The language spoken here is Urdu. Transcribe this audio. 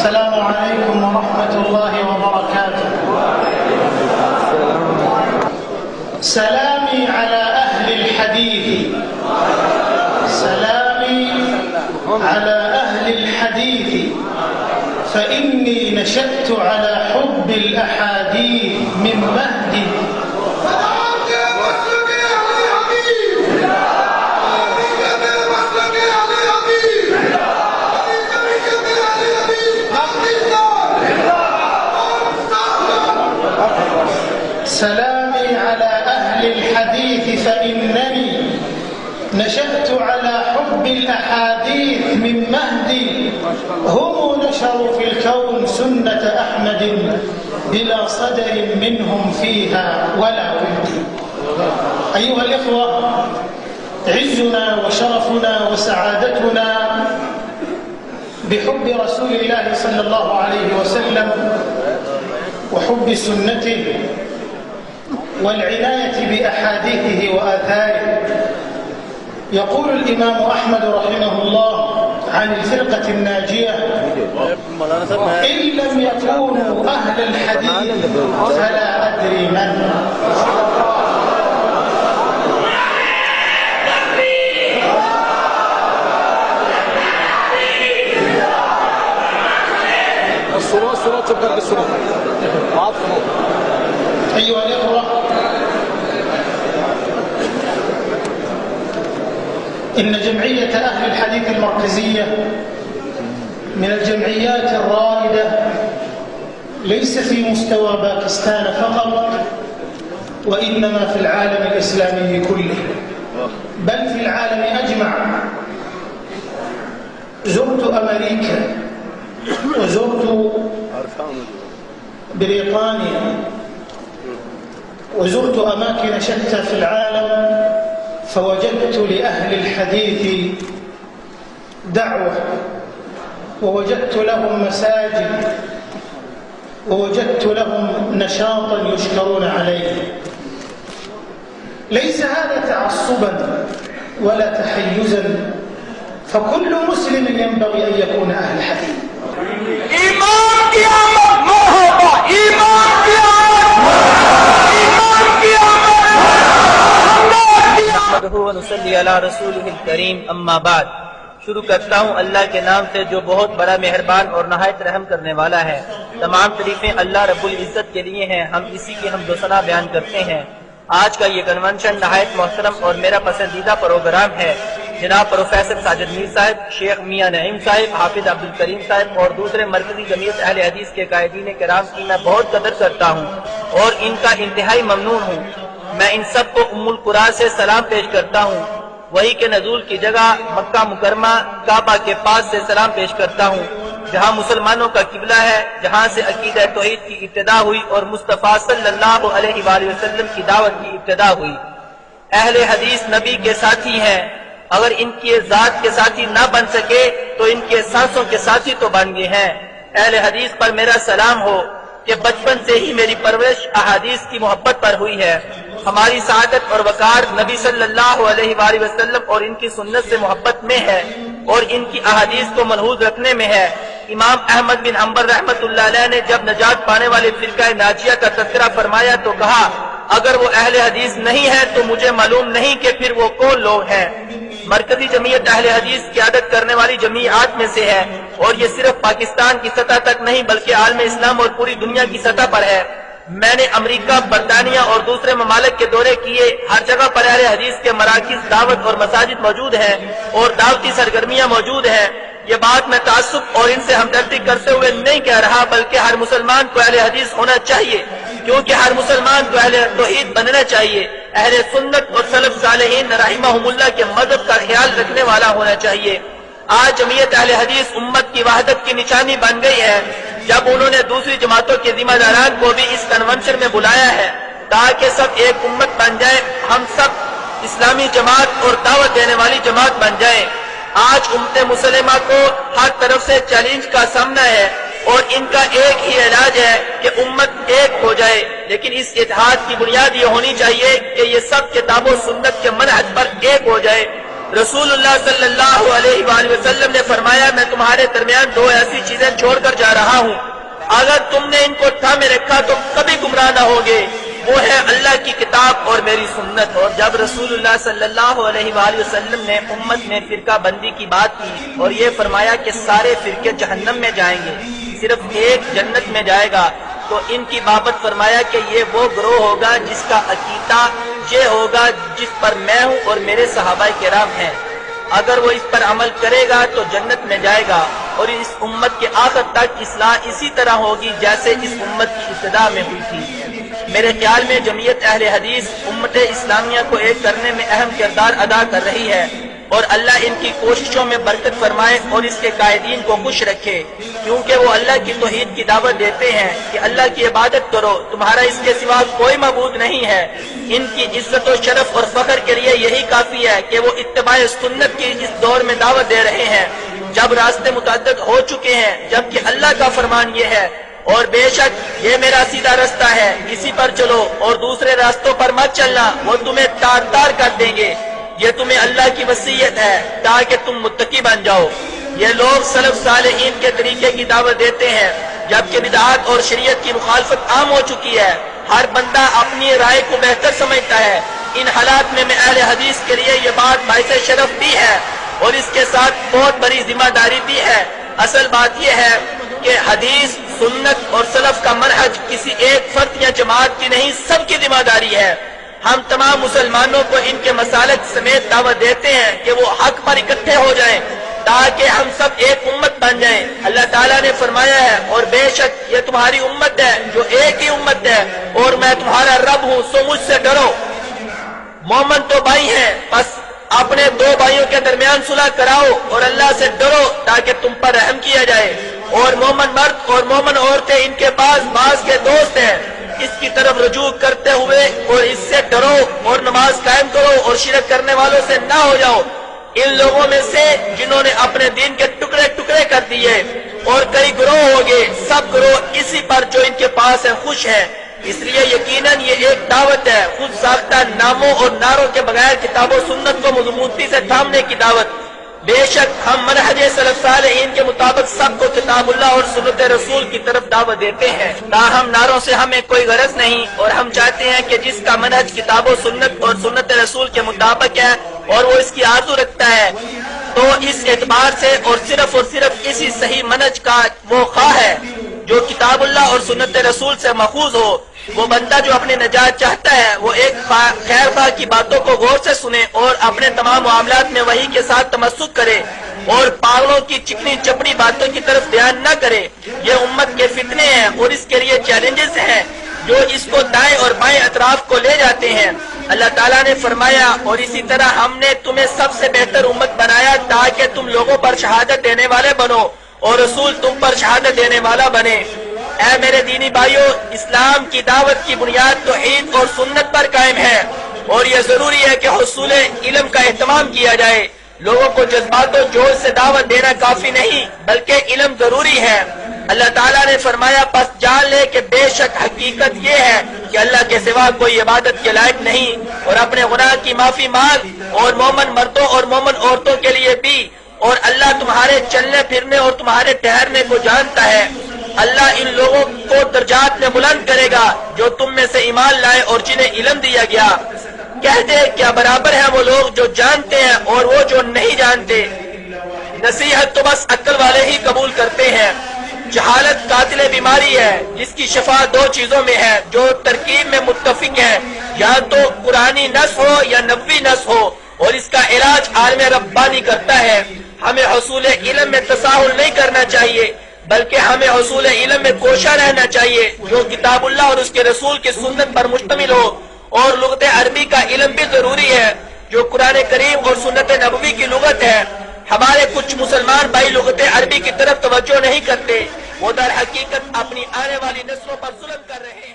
السلام عليكم ورحمة الله وبركاته. سلامي على أهل الحديث، سلامي على أهل الحديث، فإني نشأت على حب الأحاديث من مهدي. سلامي على أهل الحديث فإنني نشأت على حب الأحاديث من مهدي. هم نشروا في الكون سنة أحمد بلا صدر منهم فيها ولا ود. أيها الإخوة، عزنا وشرفنا وسعادتنا بحب رسول الله صلى الله عليه وسلم وحب سنته والعناية بأحاديثه وآثاره. يقول الإمام أحمد رحمه الله عن الفرقة الناجية: إن لم يكونوا أهل الحديث فلا أدري من. الصورة تبقى بالصورة. أيها الإخوة، إن جمعية أهل الحديث المركزية من الجمعيات الرائدة ليس في مستوى باكستان فقط، وإنما في العالم الإسلامي كله، بل في العالم أجمع. زرت أمريكا وزرت بريطانيا وزرت أماكن شتى في العالم، فوجدت لأهل الحديث دعوة، ووجدت لهم مساجد، ووجدت لهم نشاطا يشكرون عليه. ليس هذا تعصبا ولا تحيزا، فكل مسلم ينبغي أن يكون أهل حديث. إمام قیامت مرحبا، إمام نحمده ونصلي على رسوله الكريم، اما بعد. شروع کرتا ہوں اللہ کے نام سے جو بہت بڑا مہربان اور نہایت رحم کرنے والا ہے۔ تمام تعریفیں اللہ رب العزت کے لیے ہیں، ہم اسی کی حمد و ثنا بیان کرتے ہیں۔ آج کا یہ کنونشن نہایت محترم اور میرا پسندیدہ پروگرام ہے۔ جناب پروفیسر ساجد میر صاحب، شیخ میاں نعیم صاحب، حافظ عبدالکریم صاحب اور دوسرے مرکزی جمعیت اہل حدیث کے قائدین کرام کی میں بہت قدر کرتا ہوں اور ان کا انتہائی ممنون ہوں۔ میں ان سب کو ام القرآ سے سلام پیش کرتا ہوں۔ وحی کے نزول کی جگہ مکہ مکرمہ کعبہ کے پاس سے سلام پیش کرتا ہوں، جہاں مسلمانوں کا قبلہ ہے، جہاں سے عقیدہ توحید کی ابتدا ہوئی اور مصطفیٰ صلی اللہ علیہ وآلہ وسلم کی دعوت کی ابتدا ہوئی۔ اہل حدیث نبی کے ساتھی ہیں، اگر ان کی ذات کے ساتھی نہ بن سکے تو ان کے سانسوں کے ساتھی تو بن گئے ہیں۔ اہل حدیث پر میرا سلام ہو کہ بچپن سے ہی میری پرورش احادیث کی محبت پر ہوئی ہے۔ ہماری سعادت اور وقار نبی صلی اللہ علیہ وآلہ وسلم اور ان کی سنت سے محبت میں ہے اور ان کی احادیث کو ملحوظ رکھنے میں ہے۔ امام احمد بن حنبل رحمۃ اللہ علیہ نے جب نجات پانے والے فرقہ ناجیہ کا تذکرہ فرمایا تو کہا، اگر وہ اہل حدیث نہیں ہے تو مجھے معلوم نہیں کہ پھر وہ کون لوگ ہیں۔ مرکزی جمعیت اہل حدیث قیادت کرنے والی جمعیات میں سے ہے اور یہ صرف پاکستان کی سطح تک نہیں بلکہ عالم اسلام اور پوری دنیا کی سطح پر ہے۔ میں نے امریکہ، برطانیہ اور دوسرے ممالک کے دورے کیے، ہر جگہ پر اہل حدیث کے مراکز، دعوت اور مساجد موجود ہیں اور دعوتی سرگرمیاں موجود ہیں۔ یہ بات میں تعصب اور ان سے ہمدردی کرتے ہوئے نہیں کہہ رہا، بلکہ ہر مسلمان کو اہل حدیث ہونا چاہیے، کیونکہ ہر مسلمان کو اہل توحید بننا چاہیے، اہل سنت اور سلف صالحین رحمہم اللہ کے مذہب کا خیال رکھنے والا ہونا چاہیے۔ آج جمعیت اہل حدیث امت کی وحدت کی نشانی بن گئی ہے، جب انہوں نے دوسری جماعتوں کے ذمہ داران کو بھی اس کنونشن میں بلایا ہے تاکہ سب ایک امت بن جائے، ہم سب اسلامی جماعت اور دعوت دینے والی جماعت بن جائیں۔ آج امت مسلمہ کو ہر طرف سے چیلنج کا سامنا ہے اور ان کا ایک ہی علاج ہے کہ امت ایک ہو جائے، لیکن اس اتحاد کی بنیاد یہ ہونی چاہیے کہ یہ سب کتاب و سنت کے منہج پر ایک ہو جائے۔ رسول اللہ صلی اللہ علیہ وآلہ وسلم نے فرمایا میں تمہارے درمیان دو ایسی چیزیں چھوڑ کر جا رہا ہوں، اگر تم نے ان کو تھامے رکھا تو کبھی گمراہ نہ ہوگے، وہ ہے اللہ کی کتاب اور میری سنت۔ اور جب رسول اللہ صلی اللہ علیہ وآلہ وسلم نے امت میں فرقہ بندی کی بات کی اور یہ فرمایا کہ سارے فرقے جہنم میں جائیں گے، صرف ایک جنت میں جائے گا، تو ان کی بابت فرمایا کہ یہ وہ گروہ ہوگا جس کا عقیدہ یہ ہوگا جس پر میں ہوں اور میرے صحابہ کرام ہیں، اگر وہ اس پر عمل کرے گا تو جنت میں جائے گا، اور اس امت کے آخر تک اصلاح اسی طرح ہوگی جیسے اس امت کی ابتدا میں ہوئی تھی۔ میرے خیال میں جمعیت اہل حدیث امت اسلامیہ کو ایک کرنے میں اہم کردار ادا کر رہی ہے، اور اللہ ان کی کوششوں میں برکت فرمائے اور اس کے قائدین کو خوش رکھے، کیونکہ وہ اللہ کی توحید کی دعوت دیتے ہیں کہ اللہ کی عبادت کرو، تمہارا اس کے سوا کوئی معبود نہیں ہے۔ ان کی عزت و شرف اور فخر کے لیے یہی کافی ہے کہ وہ اتباع سنت کی اس دور میں دعوت دے رہے ہیں جب راستے متعدد ہو چکے ہیں، جبکہ اللہ کا فرمان یہ ہے اور بے شک یہ میرا سیدھا رستہ ہے، اسی پر چلو اور دوسرے راستوں پر مت چلنا، وہ تمہیں تار تار کر دیں گے۔ یہ تمہیں اللہ کی وصیت ہے تاکہ تم متقی بن جاؤ۔ یہ لوگ سلف صالحین کے طریقے کی دعوت دیتے ہیں جبکہ بدعات اور شریعت کی مخالفت عام ہو چکی ہے، ہر بندہ اپنی رائے کو بہتر سمجھتا ہے۔ ان حالات میں اہل حدیث کے لیے یہ بات باعث شرف بھی ہے اور اس کے ساتھ بہت بڑی ذمہ داری بھی ہے۔ اصل بات یہ ہے کہ حدیث، سنت اور سلف کا منہج کسی ایک فرد یا جماعت کی نہیں، سب کی ذمہ داری ہے۔ ہم تمام مسلمانوں کو ان کے مسالک سمیت دعوت دیتے ہیں کہ وہ حق پر اکٹھے ہو جائیں تاکہ ہم سب ایک امت بن جائیں۔ اللہ تعالیٰ نے فرمایا ہے اور بے شک یہ تمہاری امت ہے جو ایک ہی امت ہے اور میں تمہارا رب ہوں، سو مجھ سے ڈرو۔ مومن تو بھائی ہیں، بس اپنے دو بھائیوں کے درمیان صلح کراؤ اور اللہ سے ڈرو تاکہ تم پر رحم کیا جائے، اور مومن مرد اور مومن عورتیں ان کے پاس بعض کے دوست ہیں، اس کی طرف رجوع کرتے ہوئے اور اس سے ڈرو اور نماز قائم کرو اور شرک کرنے والوں سے نہ ہو جاؤ، ان لوگوں میں سے جنہوں نے اپنے دین کے ٹکڑے ٹکڑے کر دیے، اور کئی گروہ ہو گئے، سب گروہ اسی پر جو ان کے پاس ہے خوش ہیں۔ اس لیے یقیناً یہ ایک دعوت ہے، خود ساختہ ناموں اور نعروں کے بغیر کتاب و سنت کو مضبوطی سے تھامنے کی دعوت۔ بے شک ہم منہج سلف صالحین کے مطابق سب کو کتاب اللہ اور سنت رسول کی طرف دعوت دیتے ہیں، تاہم نعروں سے ہمیں کوئی غرض نہیں، اور ہم چاہتے ہیں کہ جس کا منہج کتاب و سنت اور سنت رسول کے مطابق ہے اور وہ اس کی آرزو رکھتا ہے تو اس اعتبار سے اور صرف اسی صحیح منہج کا وہ خواہ ہے جو کتاب اللہ اور سنت رسول سے ماخوذ ہو۔ وہ بندہ جو اپنی نجات چاہتا ہے وہ ایک خیر خواہ کی باتوں کو غور سے سنے اور اپنے تمام معاملات میں وحی کے ساتھ تمسک کرے اور پاگلوں کی چکنی چپڑی باتوں کی طرف دھیان نہ کرے۔ یہ امت کے فتنے ہیں اور اس کے لیے چیلنجز ہیں جو اس کو دائیں اور بائیں اطراف کو لے جاتے ہیں۔ اللہ تعالیٰ نے فرمایا اور اسی طرح ہم نے تمہیں سب سے بہتر امت بنایا تاکہ تم لوگوں پر شہادت دینے والے بنو اور رسول تم پر شہادت دینے والا بنے۔ اے میرے دینی بھائیو، اسلام کی دعوت کی بنیاد توحید اور سنت پر قائم ہے، اور یہ ضروری ہے کہ حصول علم کا اہتمام کیا جائے۔ لوگوں کو جذبات و جوش سے دعوت دینا کافی نہیں بلکہ علم ضروری ہے۔ اللہ تعالیٰ نے فرمایا پس جان لے کہ بے شک حقیقت یہ ہے کہ اللہ کے سوا کوئی عبادت کے لائق نہیں، اور اپنے گناہ کی معافی مانگ، اور مومن مردوں اور مومن عورتوں کے لیے بھی، اور اللہ تمہارے چلنے پھرنے اور تمہارے ٹھہرنے کو جانتا ہے۔ اللہ ان لوگوں کو درجات میں بلند کرے گا جو تم میں سے ایمان لائے اور جنہیں علم دیا گیا۔ کہہ دے کیا برابر ہیں وہ لوگ جو جانتے ہیں اور وہ جو نہیں جانتے؟ نصیحت تو بس عقل والے ہی قبول کرتے ہیں۔ جہالت قاتل بیماری ہے جس کی شفا دو چیزوں میں ہے جو ترکیب میں متفق ہے، یا تو قرآنی نص ہو یا نبوی نص ہو، اور اس کا علاج عالم ربانی کرتا ہے۔ ہمیں حصول علم میں تساہل نہیں کرنا چاہیے بلکہ ہمیں حصول علم میں کوشاں رہنا چاہیے جو کتاب اللہ اور اس کے رسول کی سنت پر مشتمل ہو، اور لغت عربی کا علم بھی ضروری ہے جو قرآن کریم اور سنت نبوی کی لغت ہے۔ ہمارے کچھ مسلمان بھائی لغت عربی کی طرف توجہ نہیں کرتے، وہ در حقیقت اپنی آنے والی نسلوں پر ظلم کر رہے ہیں۔